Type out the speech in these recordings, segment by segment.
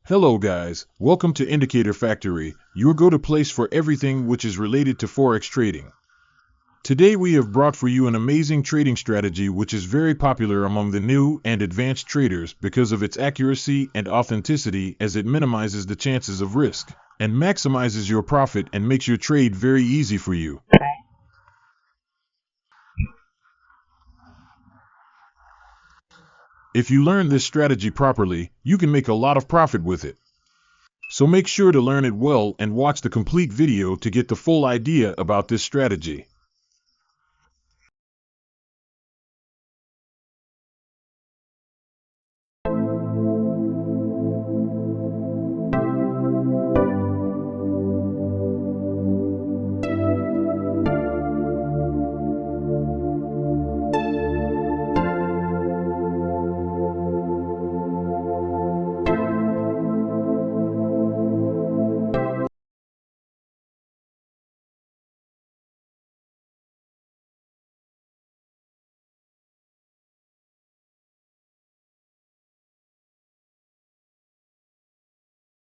Hello guys, welcome to Indicator Factory, your go-to place for everything which is related to Forex trading. Today we have brought for you an amazing trading strategy which is very popular among the new and advanced traders because of its accuracy and authenticity, as it minimizes the chances of risk and maximizes your profit and makes your trade very easy for you. If you learn this strategy properly, you can make a lot of profit with it. So make sure to learn it well and watch the complete video to get the full idea about this strategy.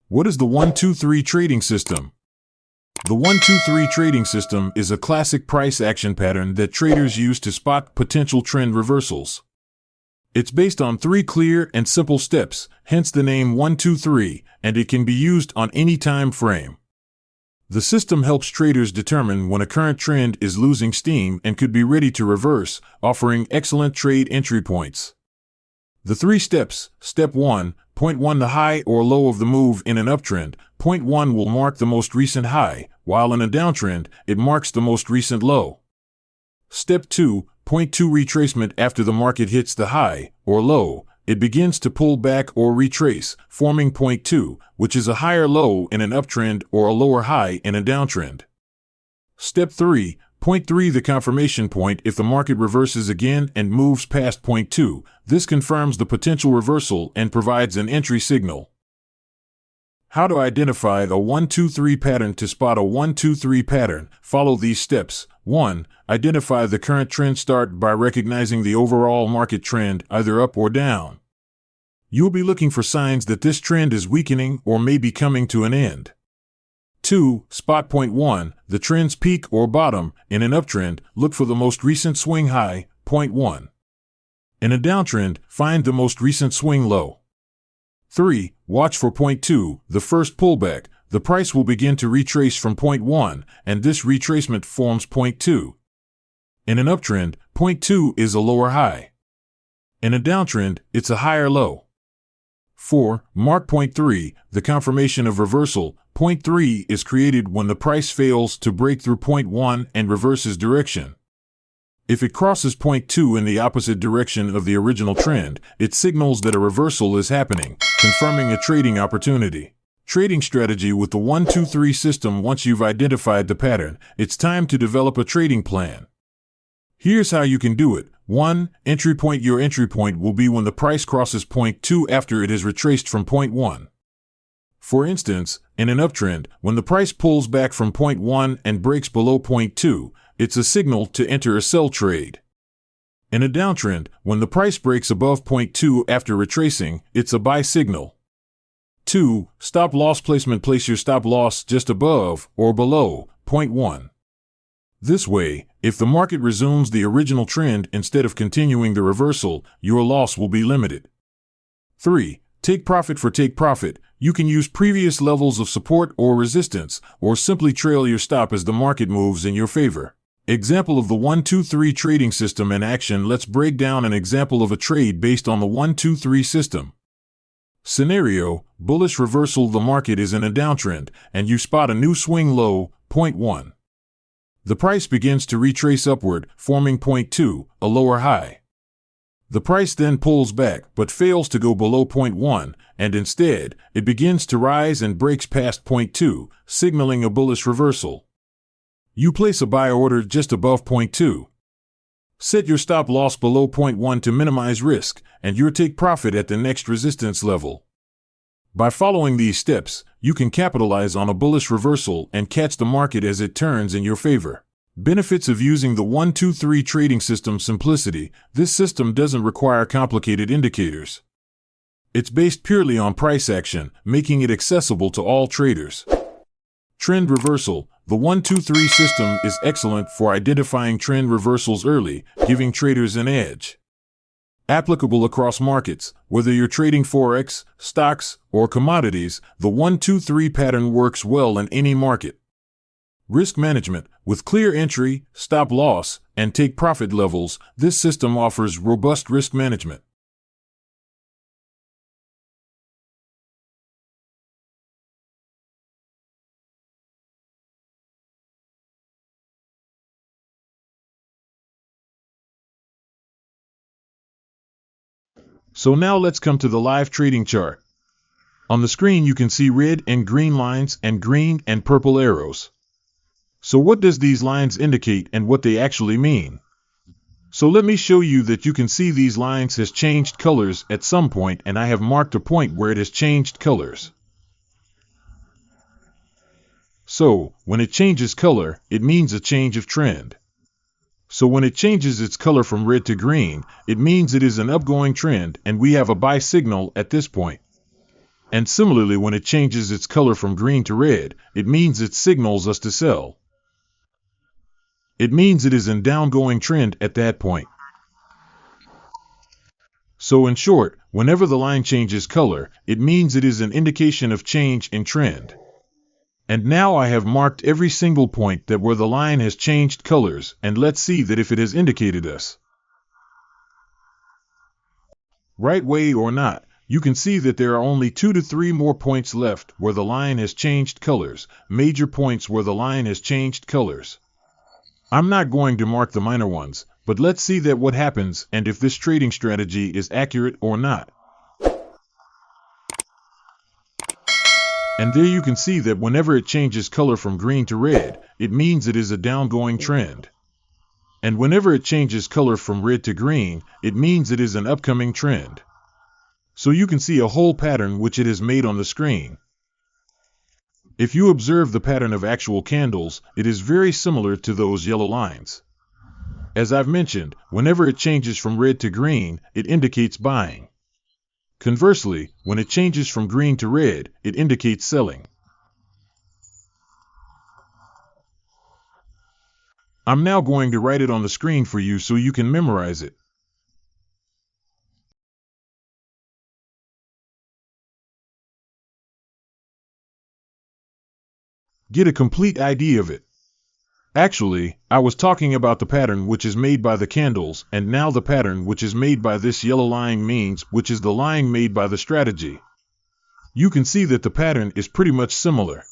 What is the 1-2-3 trading system? The 1-2-3 trading system is a classic price action pattern that traders use to spot potential trend reversals. It's based on 3 clear and simple steps, hence the name 1-2-3, and it can be used on any time frame. The system helps traders determine when a current trend is losing steam and could be ready to reverse, offering excellent trade entry points. The 3 steps. Step 1, point 1, the high or low of the move in an uptrend. Point 1 will mark the most recent high, while in a downtrend, it marks the most recent low. Step 2, point 2, retracement. After the market hits the high or low, it begins to pull back or retrace, forming point 2, which is a higher low in an uptrend or a lower high in a downtrend. Step 3, point 3, the confirmation point. If the market reverses again and moves past point 2, this confirms the potential reversal and provides an entry signal. How to identify a 1-2-3 pattern? To spot a 1-2-3 pattern, follow these steps. 1. Identify the current trend. Start by recognizing the overall market trend, either up or down. You'll be looking for signs that this trend is weakening or may be coming to an end. 2. Spot point 1, the trend's peak or bottom. In an uptrend, look for the most recent swing high, point 1. In a downtrend, find the most recent swing low. 3. Watch for point 2, the first pullback. The price will begin to retrace from point 1, and this retracement forms point 2. In an uptrend, point 2 is a lower high. In a downtrend, it's a higher low. 4. Mark point 3, the confirmation of reversal. Point 3 is created when the price fails to break through point 1 and reverses direction. If it crosses point 2 in the opposite direction of the original trend, it signals that a reversal is happening, confirming a trading opportunity. Trading strategy with the 1-2-3 system. Once you've identified the pattern, it's time to develop a trading plan. Here's how you can do it. 1. Entry point. Your entry point will be when the price crosses point 2 after it has retraced from point 1. For instance, in an uptrend, when the price pulls back from point 1 and breaks below point 2, it's a signal to enter a sell trade. In a downtrend, when the price breaks above point 2 after retracing, it's a buy signal. 2. Stop loss placement. Place your stop loss just above or below point 1. This way, if the market resumes the original trend instead of continuing the reversal, your loss will be limited. 3. Take profit. For take profit, you can use previous levels of support or resistance, or simply trail your stop as the market moves in your favor. Example of the 1-2-3 trading system in action. Let's break down an example of a trade based on the 1-2-3 system. Scenario: bullish reversal. The market is in a downtrend, and you spot a new swing low, point 1. The price begins to retrace upward, forming point 2, a lower high. The price then pulls back, but fails to go below point 1, and instead, it begins to rise and breaks past point 2, signaling a bullish reversal. You place a buy order just above point 2. Set your stop loss below point 1 to minimize risk, and you'll take profit at the next resistance level. By following these steps, you can capitalize on a bullish reversal and catch the market as it turns in your favor. Benefits of using the 1-2-3 trading system. Simplicity. This system doesn't require complicated indicators. It's based purely on price action, making it accessible to all traders. Trend reversal. The 1-2-3 system is excellent for identifying trend reversals early, giving traders an edge. Applicable across markets, whether you're trading Forex, stocks, or commodities, the 1-2-3 pattern works well in any market. Risk management. With clear entry, stop loss, and take profit levels, this system offers robust risk management. So now let's come to the live trading chart. On the screen you can see red and green lines and green and purple arrows. So what does these lines indicate and what they actually mean? So let me show you that you can see these lines has changed colors at some point, and I have marked a point where it has changed colors. So when it changes color, it means a change of trend. So when it changes its color from red to green, it means it is an upgoing trend and we have a buy signal at this point. And similarly, when it changes its color from green to red, it means it signals us to sell. It means it is an downgoing trend at that point. So in short, whenever the line changes color, it means it is an indication of change in trend. And now I have marked every single point that where the line has changed colors, and let's see that if it has indicated us. Right way or not, you can see that there are only 2 to 3 more points left where the line has changed colors, major points where the line has changed colors. I'm not going to mark the minor ones, but let's see that what happens and if this trading strategy is accurate or not. And there you can see that whenever it changes color from green to red, it means it is a downgoing trend. And whenever it changes color from red to green, it means it is an upcoming trend. So you can see a whole pattern which it has made on the screen. If you observe the pattern of actual candles, it is very similar to those yellow lines. As I've mentioned, whenever it changes from red to green, it indicates buying. Conversely, when it changes from green to red, it indicates selling. I'm now going to write it on the screen for you so you can memorize it. Get a complete idea of it. Actually, I was talking about the pattern which is made by the candles, and now the pattern which is made by this yellow line means which is the line made by the strategy. You can see that the pattern is pretty much similar.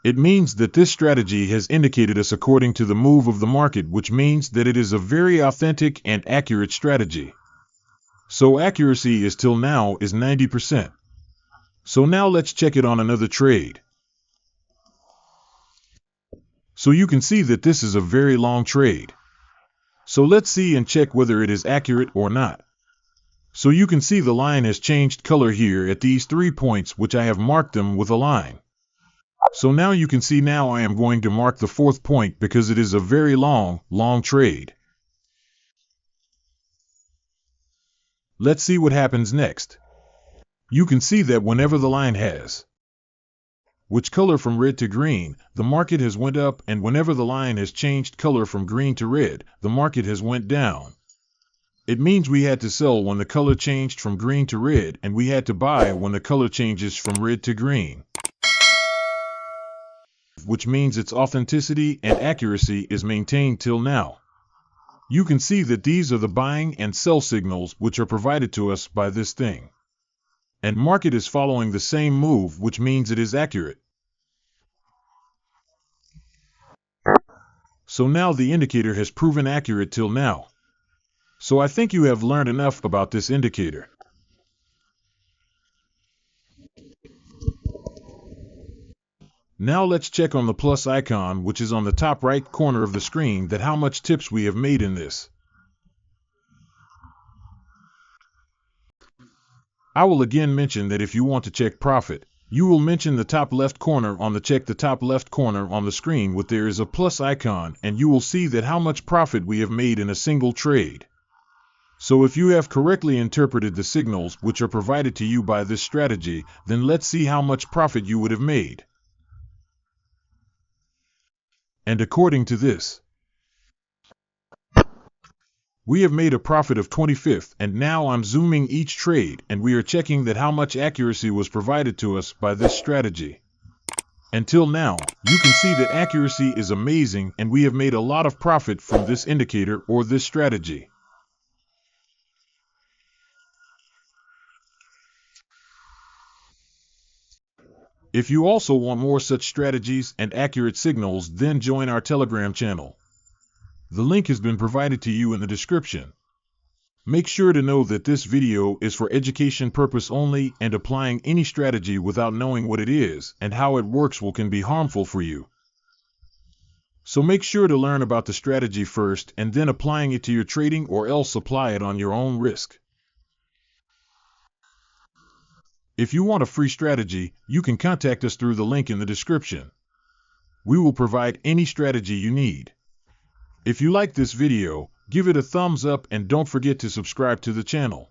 It means that this strategy has indicated us according to the move of the market, which means that it is a very authentic and accurate strategy. So accuracy is till now is 90%. So now let's check it on another trade. So you can see that this is a very long trade. So let's see and check whether it is accurate or not. So you can see the line has changed color here at these 3 points, which I have marked them with a line. So now you can see now I am going to mark the 4th point because it is a very long trade. Let's see what happens next. You can see that whenever the line has which color from red to green, the market has went up, and whenever the line has changed color from green to red, the market has went down. It means we had to sell when the color changed from green to red, and we had to buy when the color changes from red to green. Which means its authenticity and accuracy is maintained till now. You can see that these are the buying and sell signals which are provided to us by this thing. And market is following the same move, which means it is accurate. So now the indicator has proven accurate till now. So I think you have learned enough about this indicator. Now let's check on the plus icon, which is on the top right corner of the screen, that how much tips we have made in this. I will again mention that if you want to check profit, you will mention the top left corner on the check the top left corner on the screen with there is a plus icon, and you will see that how much profit we have made in a single trade. So if you have correctly interpreted the signals which are provided to you by this strategy, then let's see how much profit you would have made. And according to this, we have made a profit of 25th, and now I'm zooming each trade and we are checking that how much accuracy was provided to us by this strategy. Until now, you can see that accuracy is amazing and we have made a lot of profit from this indicator or this strategy. If you also want more such strategies and accurate signals, then join our Telegram channel. The link has been provided to you in the description. Make sure to know that this video is for education purpose only, and applying any strategy without knowing what it is and how it works can be harmful for you. So make sure to learn about the strategy first and then applying it to your trading, or else apply it on your own risk. If you want a free strategy, you can contact us through the link in the description. We will provide any strategy you need. If you like this video, give it a thumbs up and don't forget to subscribe to the channel.